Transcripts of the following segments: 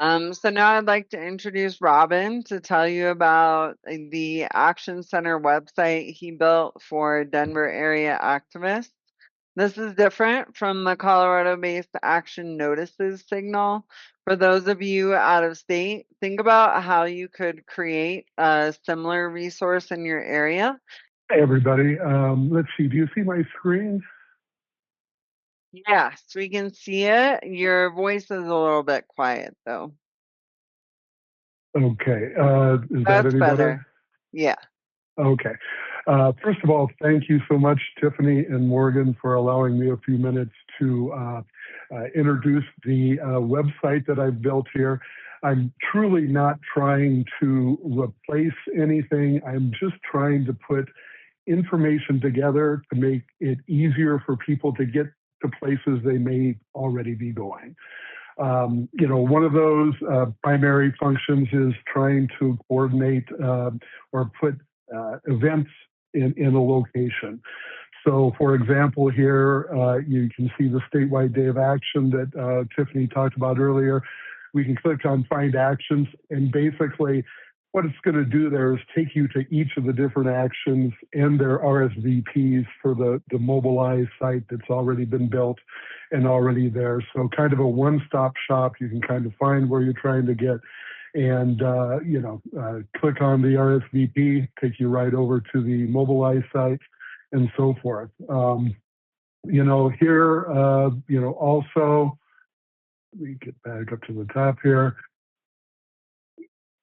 So now I'd like to introduce Robin to tell you about the Action Center website he built for Denver area activists. This is different from the Colorado-based Action Notices signal. For those of you out of state, think about how you could create a similar resource in your area. Hey, everybody. Let's see. Do you see my screen? Yes, we can see it. Your voice is a little bit quiet, though. Okay. Is that That's any better. better? Yeah. Okay. First of all, thank you so much, Tiffany and Morgan, for allowing me a few minutes to introduce the website that I've built here. I'm truly not trying to replace anything. I'm just trying to put information together to make it easier for people to get to places they may already be going. One of those primary functions is trying to coordinate or put events in a location. So, for example, here you can see the statewide day of action that Tiffany talked about earlier. We can click on Find Actions, and basically what it's going to do there is take you to each of the different actions and their RSVPs for the mobilized site that's already been built and already there. So kind of a one-stop shop. You can kind of find where you're trying to get and, click on the RSVP, take you right over to the mobilized site and so forth. Here, also, let me get back up to the top here.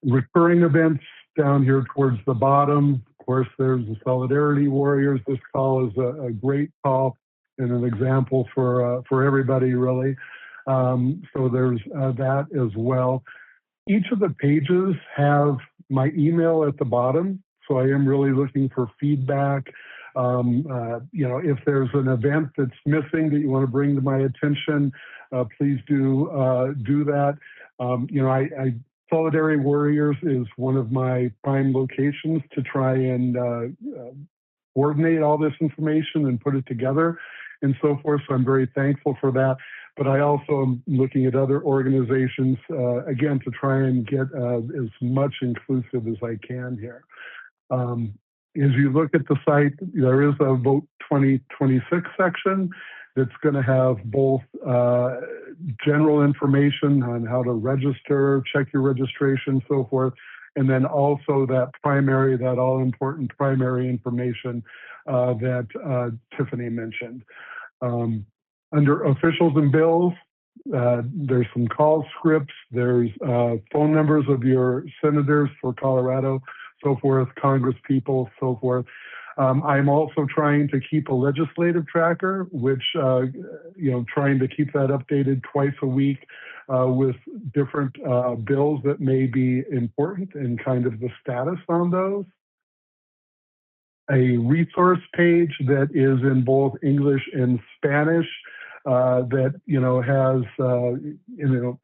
Recurring events down here towards the bottom. Of course, there's the Solidarity Warriors. This call is a great call and an example for everybody, really. So there's that as well. Each of the pages have my email at the bottom, so I am really looking for feedback. If there's an event that's missing that you want to bring to my attention, please do that. Solidarity Warriors is one of my prime locations to try and coordinate all this information and put it together and so forth. So I'm very thankful for that. But I also am looking at other organizations, again, to try and get as much inclusive as I can here. As you look at the site, there is a Vote 2026 section that's going to have both general information on how to register, check your registration, so forth, and then also that all-important primary information that Tiffany mentioned. Under officials and bills, there's some call scripts, there's phone numbers of your senators for Colorado, so forth, Congress people, so forth. I'm also trying to keep a legislative tracker, which, trying to keep that updated twice a week with different bills that may be important and kind of the status on those. A resource page that is in both English and Spanish that has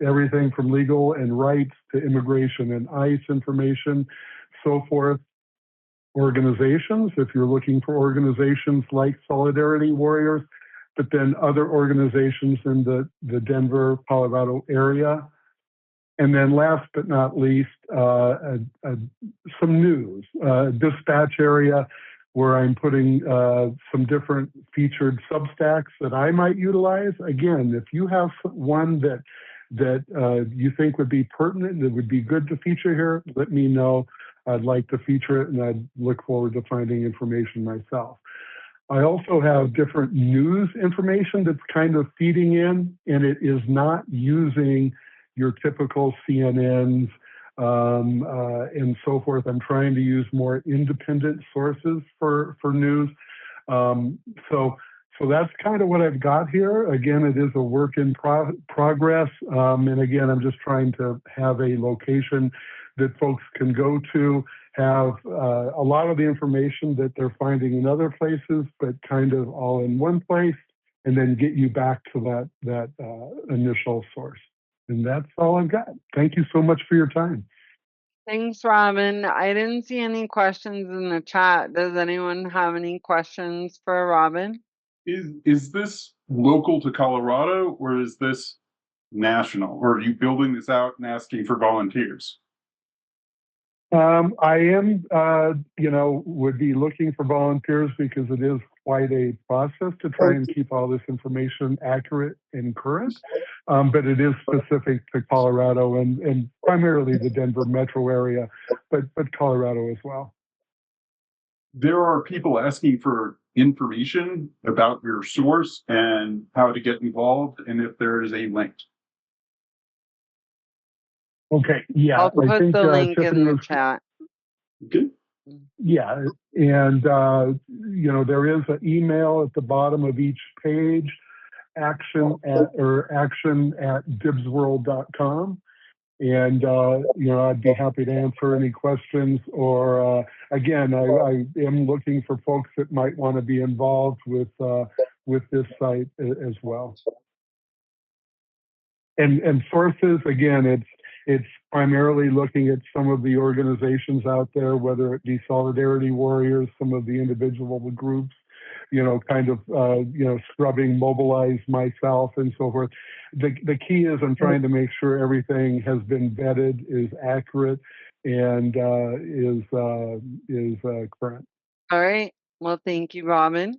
everything from legal and rights to immigration and ICE information, so forth. Organizations, if you're looking for organizations like Solidarity Warriors, but then other organizations in the Denver, Colorado area. And then last but not least, some news, dispatch area where I'm putting some different featured Substacks that I might utilize. Again, if you have one that you think would be pertinent, that would be good to feature here, let me know. I'd like to feature it, and I'd look forward to finding information myself. I also have different news information that's kind of feeding in, and it is not using your typical CNNs and so forth. I'm trying to use more independent sources for news. So that's kind of what I've got here. Again, it is a work in progress. And again, I'm just trying to have a location that folks can go to, have a lot of the information that they're finding in other places, but kind of all in one place, and then get you back to that initial source. And that's all I've got. Thank you so much for your time. Thanks, Robin. I didn't see any questions in the chat. Does anyone have any questions for Robin? Is this local to Colorado, or is this national, or are you building this out and asking for volunteers? I am, would be looking for volunteers because it is quite a process to try and keep all this information accurate and current. But it is specific to Colorado and primarily the Denver metro area, but Colorado as well. There are people asking for information about your source and how to get involved, and if there is a link. Okay, yeah, I'll I put think the link Tiffany in the was, chat. Okay. yeah, and there is an email at the bottom of each page, action at dibsworld.com. And I'd be happy to answer any questions, or again, I am looking for folks that might want to be involved with this site as well. And sources, again, it's primarily looking at some of the organizations out there, whether it be Solidarity Warriors, some of the individual groups, scrubbing Mobilize Myself and so forth. The key is I'm trying to make sure everything has been vetted, is accurate, and is current. All right. Well, thank you, Robin.